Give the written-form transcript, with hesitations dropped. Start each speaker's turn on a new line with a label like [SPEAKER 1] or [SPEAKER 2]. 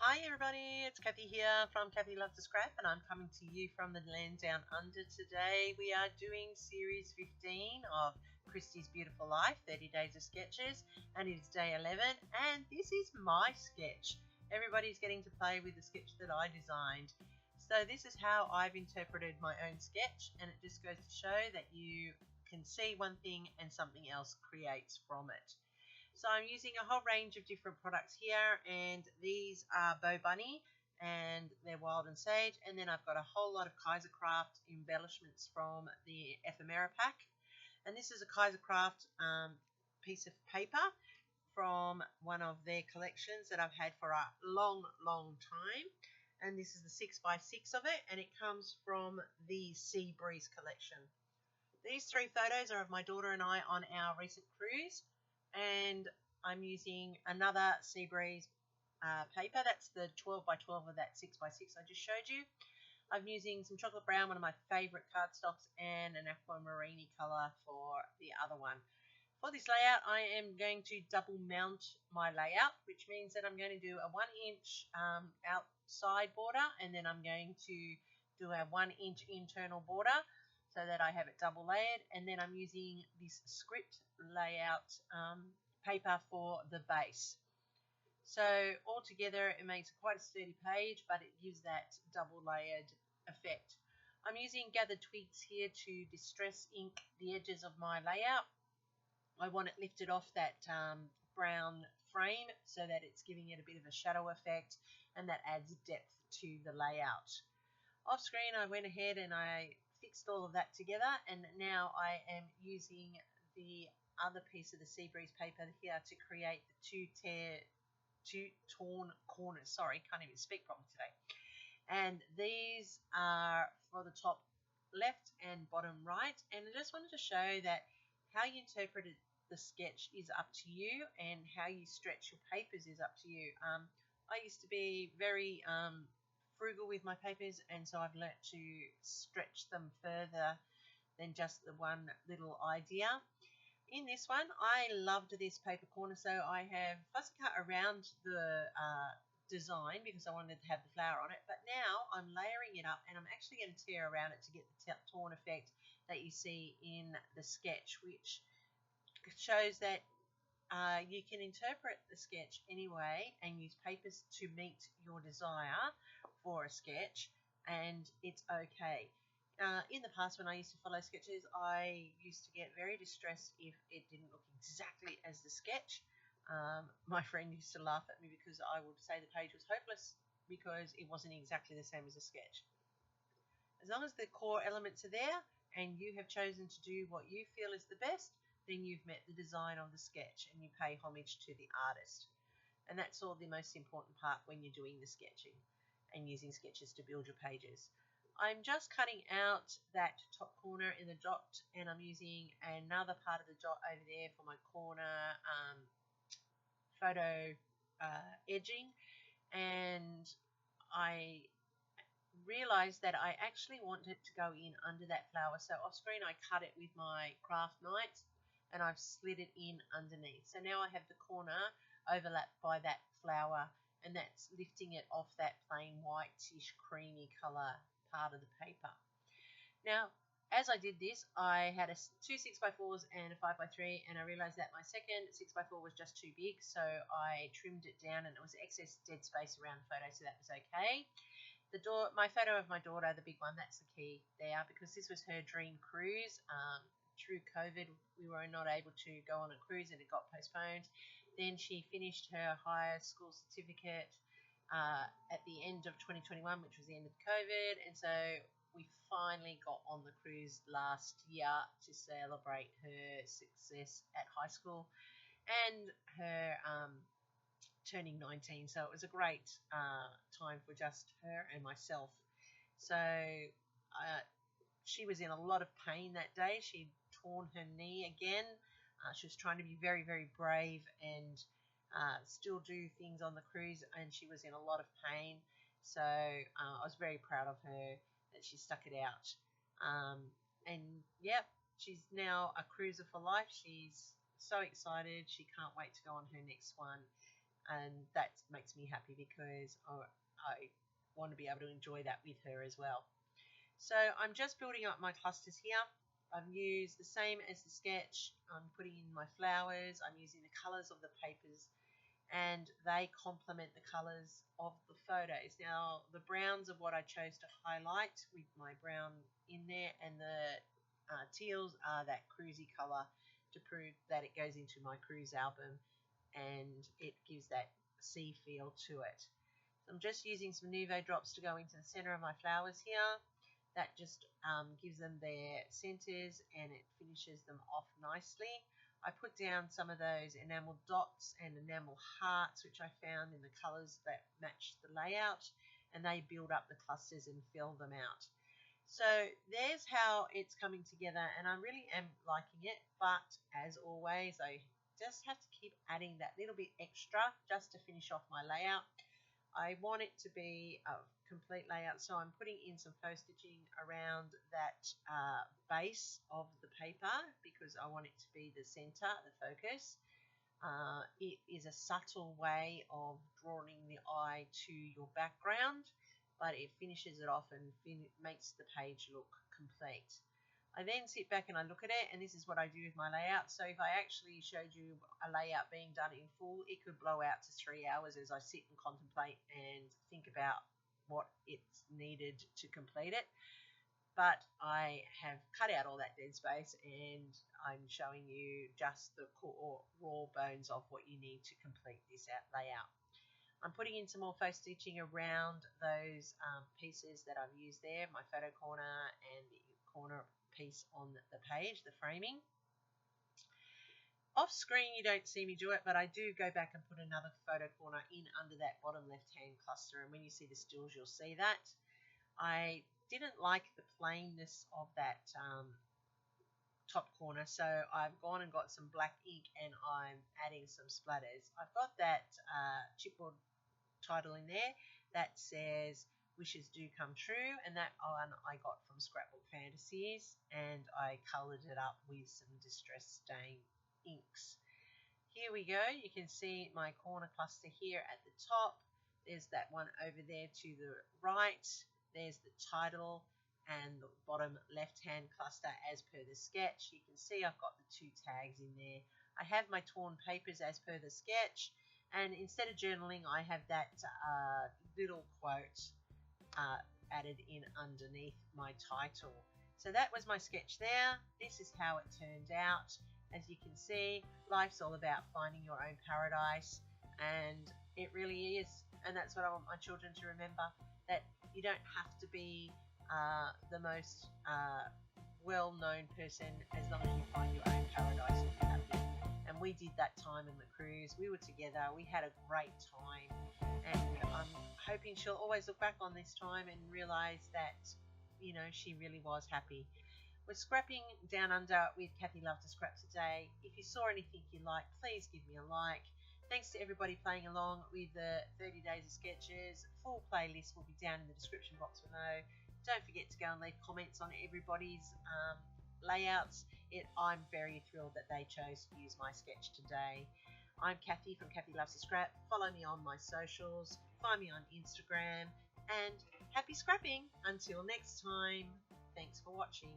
[SPEAKER 1] Hi everybody, it's Kathy here from Kathy Loves to Scrap, and I'm coming to you from the land down under today. We are doing series 15 of Christy's Beautiful Life, 30 Days of Sketches, and it is day 11, and this is my sketch. Everybody's getting to play with the sketch that I designed. So this is how I've interpreted my own sketch, and it just goes to show that you can see one thing and something else creates from it. So I'm using a whole range of different products here, and these are Bow Bunny and they're Wild and Sage, and then I've got a whole lot of Kaisercraft embellishments from the ephemera pack, and this is a Kaisercraft piece of paper from one of their collections that I've had for a long time, and this is the 6x6 of it, and it comes from the Sea Breeze collection. These three photos are of my daughter and I on our recent cruise, and I'm using another Sea Breeze paper. That's the 12x12 of that 6x6 I just showed you. I'm using some chocolate brown, one of my favourite cardstocks, and an aquamarine colour for the other one. For this layout, I am going to double mount my layout, which means that I'm going to do a 1 inch outside border, and then I'm going to do a 1 inch internal border, so that I have it double layered, and then I'm using this script layout paper for the base. So altogether it makes quite a sturdy page, but it gives that double layered effect. I'm using gathered twigs here to distress ink the edges of my layout. I want it lifted off that brown frame so that it's giving it a bit of a shadow effect, and that adds depth to the layout. Off screen I went ahead and I fixed all of that together, and now I am using the other piece of the Sea Breeze paper here to create the two torn corners. Sorry, can't even speak properly today. And these are for the top left and bottom right, and I just wanted to show that how you interpreted the sketch is up to you, and how you stretch your papers is up to you. I used to be very frugal with my papers, and so I've learnt to stretch them further than just the one little idea. In this one, I loved this paper corner, so I have fussy cut around the design because I wanted to have the flower on it, but now I'm layering it up, and I'm actually going to tear around it to get the torn effect that you see in the sketch, which shows that you can interpret the sketch anyway and use papers to meet your desire for a sketch, and it's okay. In the past, when I used to follow sketches, I used to get very distressed if it didn't look exactly as the sketch. My friend used to laugh at me because I would say the page was hopeless because it wasn't exactly the same as a sketch. As long as the core elements are there and you have chosen to do what you feel is the best, then you've met the design of the sketch and you pay homage to the artist. And that's all the most important part when you're doing the sketching and using sketches to build your pages. I'm just cutting out that top corner in the dot, and I'm using another part of the dot over there for my corner photo edging, and I realized that I actually want it to go in under that flower, so off screen I cut it with my craft knife and I've slid it in underneath. So now I have the corner overlapped by that flower, and that's lifting it off that plain whitish creamy colour part of the paper. Now, as I did this, I had two 6x4s and a 5x3, and I realised that my second 6x4 was just too big, so I trimmed it down, and it was excess dead space around the photo, so that was okay. My photo of my daughter, the big one, that's the key there, because this was her dream cruise. Through COVID, we were not able to go on a cruise, and it got postponed. Then she finished her higher school certificate at the end of 2021, which was the end of COVID, and so we finally got on the cruise last year to celebrate her success at high school and her turning 19. So it was a great time for just her and myself. So she was in a lot of pain that day. She'd torn her knee again. She was trying to be very, very brave and still do things on the cruise, and she was in a lot of pain. So I was very proud of her that she stuck it out. And yep, she's now a cruiser for life. She's so excited. She can't wait to go on her next one. and that makes me happy because I want to be able to enjoy that with her as well. So I'm just building up my clusters here. I've used the same as the sketch. I'm putting in my flowers. I'm using the colours of the papers, and they complement the colours of the photos. Now, the browns are what I chose to highlight with my brown in there, and the teals are that cruisy colour to prove that it goes into my cruise album and it gives that sea feel to it. So I'm just using some Nuvo drops to go into the centre of my flowers here. That just gives them their centres and it finishes them off nicely. I put down some of those enamel dots and enamel hearts, which I found in the colours that match the layout, and they build up the clusters and fill them out. So there's how it's coming together, and I really am liking it, but as always, I just have to keep adding that little bit extra just to finish off my layout. I want it to be a complete layout, so I'm putting in some faux stitching around that base of the paper because I want it to be the center, the focus. It is a subtle way of drawing the eye to your background, but it finishes it off and makes the page look complete. I then sit back and I look at it, and this is what I do with my layout. So if I actually showed you a layout being done in full, it could blow out to 3 hours as I sit and contemplate and think about what it's needed to complete it. But I have cut out all that dead space, and I'm showing you just the core raw bones of what you need to complete this layout. I'm putting in some more faux stitching around those pieces that I've used there, my photo corner and the corner piece on the page, the framing. Off screen you don't see me do it, but I do go back and put another photo corner in under that bottom left hand cluster, and when you see the stills you'll see that. I didn't like the plainness of that top corner, so I've gone and got some black ink and I'm adding some splatters. I've got that chipboard title in there that says wishes do come true, and that one I got from Scrapbook Fantasies, and I coloured it up with some distress stain inks. Here we go. You can see my corner cluster here at the top. There's that one over there to the right. There's the title and the bottom left hand cluster as per the sketch. You can see I've got the 2 tags in there. I have my torn papers as per the sketch, and instead of journaling I have that little quote added in underneath my title. So that was my sketch there. This is how it turned out. As you can see, life's all about finding your own paradise, and it really is. And that's what I want my children to remember, that you don't have to be the most well-known person as long as you find your own paradise and you're happy. And we did that time in the cruise. We were together. We had a great time. And I'm hoping she'll always look back on this time and realise that, you know, she really was happy. We're scrapping down under with Kathy Loves to Scrap today. If you saw anything you like, please give me a like. Thanks to everybody playing along with the 30 Days of Sketches. Full playlist will be down in the description box below. Don't forget to go and leave comments on everybody's layouts. I'm very thrilled that they chose to use my sketch today. I'm Kathy from Kathy Loves to Scrap. Follow me on my socials. Find me on Instagram. And happy scrapping. Until next time. Thanks for watching.